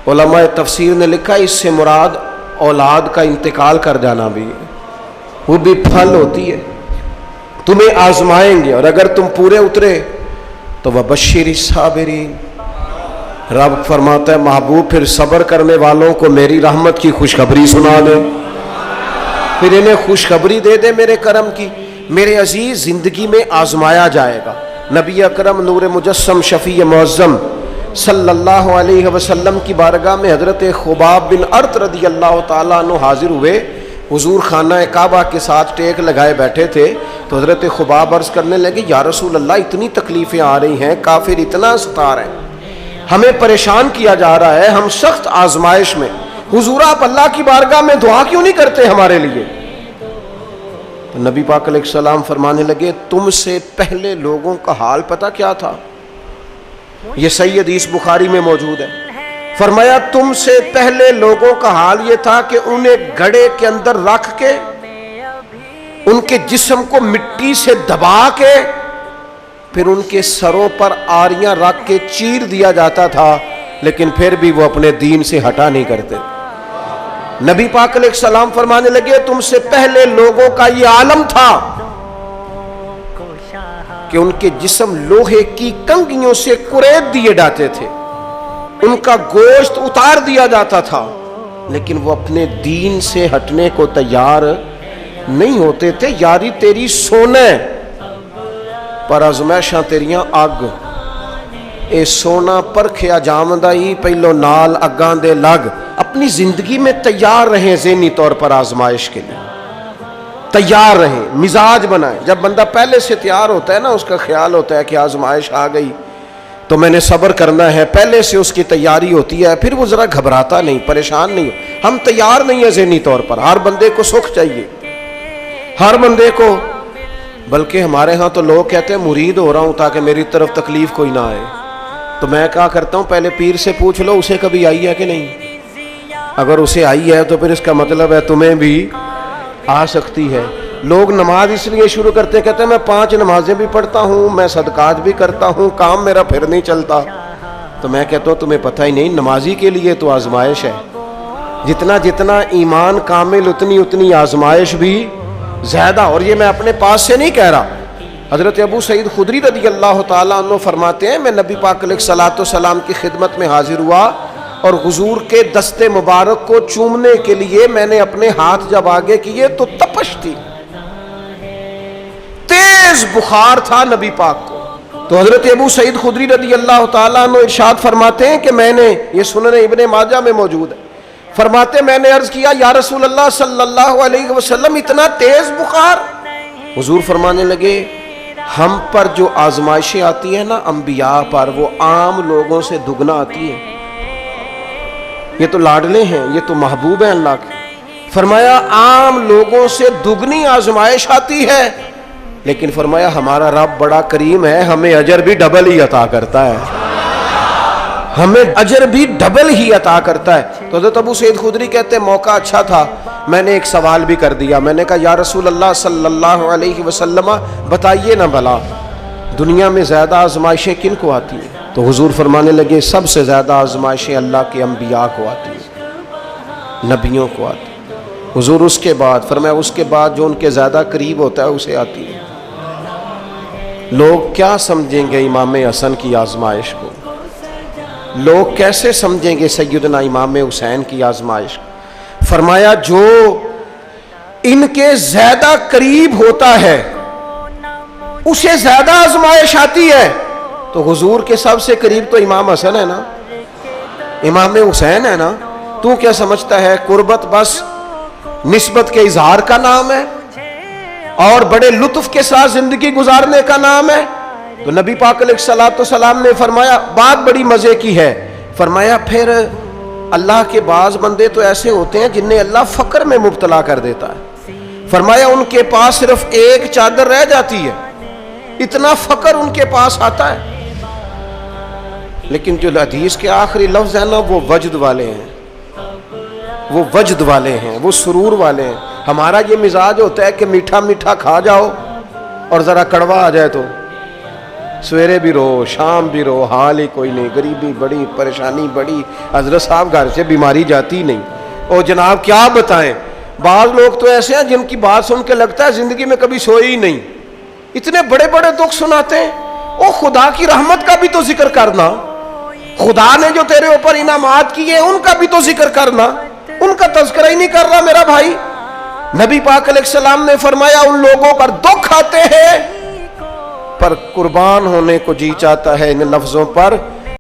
उलमाए तफसीर ने लिखा इससे मुराद औलाद का इंतकाल कर जाना भी है, वो भी फल होती है। तुम्हें आजमाएंगे और अगर तुम पूरे उतरे तो वह बशीर साबिरीन, रब फरमाता है महबूब फिर सब्र करने वालों को मेरी रहमत की खुशखबरी सुना दे, फिर इन्हें खुशखबरी दे दे मेरे करम की। मेरे अजीज जिंदगी में आजमाया जाएगा। नबी अकरम नूर मुजस्सम शफी मुअज्जम सल्लल्लाहु अलैहि वसल्लम की बारगाह में हजरत खुबाब बिन अर्त रदी अल्लाह ताला अन्हु हाजिर हुए। हुजूर खाना काबा के साथ टेक लगाए बैठे थे तो हजरत खुबाब अर्ज करने लगे, या रसूल अल्लाह इतनी तकलीफें आ रही हैं, काफिर इतना सता रहे हैं, हमें परेशान किया जा रहा है, हम सख्त आजमाइश में, हुजूर आप अल्लाह की बारगाह में दुआ क्यों नहीं करते हमारे लिए? तो नबी पाक अलैहिस्सलाम फरमाने लगे, तुमसे पहले लोगों का हाल पता क्या था? ये सही हदीस बुखारी में मौजूद है। फरमाया तुमसे पहले लोगों का हाल ये था कि उन्हें घड़े के अंदर रख के उनके जिस्म को मिट्टी से दबा के फिर उनके सरों पर आरियां रख के चीर दिया जाता था, लेकिन फिर भी वो अपने दीन से हटा नहीं करते। नबी पाक अलैहिस्सलाम फरमाने लगे तुमसे पहले लोगों का ये आलम था कि उनके जिस्म लोहे की कंगियों से कुरेद दिए जाते थे, उनका गोश्त उतार दिया जाता था, लेकिन वो अपने दीन से हटने को तैयार नहीं होते थे। यारी तेरी सोने पर आजमाइशां तेरियां अग, ए सोना परखिया जामदा ही पहलो नाल अगां दे लग। अपनी जिंदगी में तैयार रहें, ज़हनी तौर पर आजमाइश के लिए तैयार रहें, मिजाज बनाएं। जब बंदा पहले से तैयार होता है ना, उसका ख्याल होता है कि आजमाइश आ गई तो मैंने सब्र करना है, पहले से उसकी तैयारी होती है, फिर वो ज़रा घबराता नहीं, परेशान नहीं। हम तैयार नहीं है ज़हनी तौर पर। हर बंदे को सुख चाहिए, हर बंदे को, बल्कि हमारे यहाँ तो लोग कहते हैं मुरीद हो रहा हूँ ताकि मेरी तरफ तकलीफ कोई ना आए। तो मैं क्या करता हूँ, पहले पीर से पूछ लो उसे कभी आई है कि नहीं। अगर उसे आई है तो फिर इसका मतलब है तुम्हें भी आ सकती है। लोग नमाज इसलिए शुरू करते, कहते हैं मैं 5 नमाजें भी पढ़ता हूँ, मैं सदकात भी करता हूँ, काम मेरा फिर नहीं चलता। तो मैं कहता हूँ तुम्हें पता ही नहीं, नमाजी के लिए तो आजमाइश है। जितना जितना ईमान कामिल उतनी उतनी आजमाइश भी ज़्यादा। और ये मैं अपने पास से नहीं कह रहा, हज़रत अबू सईद खुदरी रज़ी अल्लाह ताला अन्हु फरमाते हैं, मैं नबी पाक अलैहिस्सलातु वस्सलाम की खिदमत में हाजिर हुआ और हुजूर के दस्ते मुबारक को चूमने के लिए मैंने अपने हाथ जब आगे किए तो तपश थी, तेज बुखार था नबी पाक को। तो हजरत अबू सईद खुदरी रज़ी अल्लाह ताला अन्हु इरशाद फरमाते हैं कि मैंने, ये सुनन इब्ने माजा में मौजूद है, फरमाते मैंने अर्ज किया या रसूल अल्लाह सल्लल्लाहु अलैहि वसल्लम इतना तेज बुखार? हुजूर फरमाने लगे हम पर जो आजमाइशें आती है ना अंबिया पर, वो आम लोगों से दुगना आती है। ये तो लाडले हैं, ये तो महबूब हैं अल्लाह के। फरमाया आम लोगों से दुगनी आजमाइश आती है, लेकिन फरमाया हमारा रब बड़ा करीम है, हमें अजर भी डबल ही अता करता है, हमें अजर भी डबल ही अता करता है। तो हज़रत अबू सईद खुदरी कहते हैं मौका अच्छा था, मैंने एक सवाल भी कर दिया। मैंने कहा या रसूल अल्लाह सल्लल्लाहु अलैहि वसल्लम बताइए ना भला दुनिया में ज़्यादा आजमाइशें किन को आती हैं? तो हुजूर फरमाने लगे सबसे ज़्यादा आजमाइशें अल्लाह के अंबिया को आती हैं, नबियों को आती हैं। हुजूर उसके बाद फरमाया उसके बाद जो उनके ज़्यादा करीब होता है उसे आती है। लोग क्या समझेंगे इमाम हसन की आजमाइश को? लोग कैसे समझेंगे सैयदना इमाम हुसैन की आजमाइश? फरमाया जो इनके ज्यादा करीब होता है उसे ज्यादा आजमाइश आती है। तो हुजूर के सबसे करीब तो इमाम हसन है ना, इमाम हुसैन है ना। तू क्या समझता है कुर्बत बस निस्बत के इजहार का नाम है और बड़े लुत्फ के साथ जिंदगी गुजारने का नाम है? तो नबी पाक अलैहिस्सलाम ने फरमाया बात बड़ी मजे की है, फरमाया फिर अल्लाह के बाज बंदे तो ऐसे होते हैं जिन्हें अल्लाह फक्र में मुब्तला कर देता है। फरमाया उनके पास सिर्फ एक चादर रह जाती है, इतना फक्र उनके पास आता है। लेकिन जो हदीस के आखिरी लफ्ज है ना वो वजद वाले हैं, वो वजद वाले हैं, वो सुरूर वाले हैं। हमारा ये मिजाज होता है कि मीठा मीठा खा जाओ और जरा कड़वा आ जाए तो سویرے بھی رو شام بھی رو، حال ہی کوئی نہیں، غریبی بڑی، پریشانی بڑی، حضرت صاحب گھر سے بیماری جاتی نہیں۔ اور جناب کیا بتائیں، بعض لوگ تو ایسے ہیں جن کی بات سن کے لگتا ہے زندگی میں کبھی سوئے ہی نہیں، اتنے بڑے بڑے دکھ سناتے ہیں۔ او خدا کی رحمت کا بھی تو ذکر کرنا، خدا نے جو تیرے اوپر انعامات کیے ان کا بھی تو ذکر کرنا، ان کا تذکرہ ہی نہیں کر رہا میرا بھائی۔ نبی پاک علیہ السلام نے فرمایا ان لوگوں پر دکھ آتے ہیں پر قربان ہونے کو جی چاہتا ہے ان لفظوں پر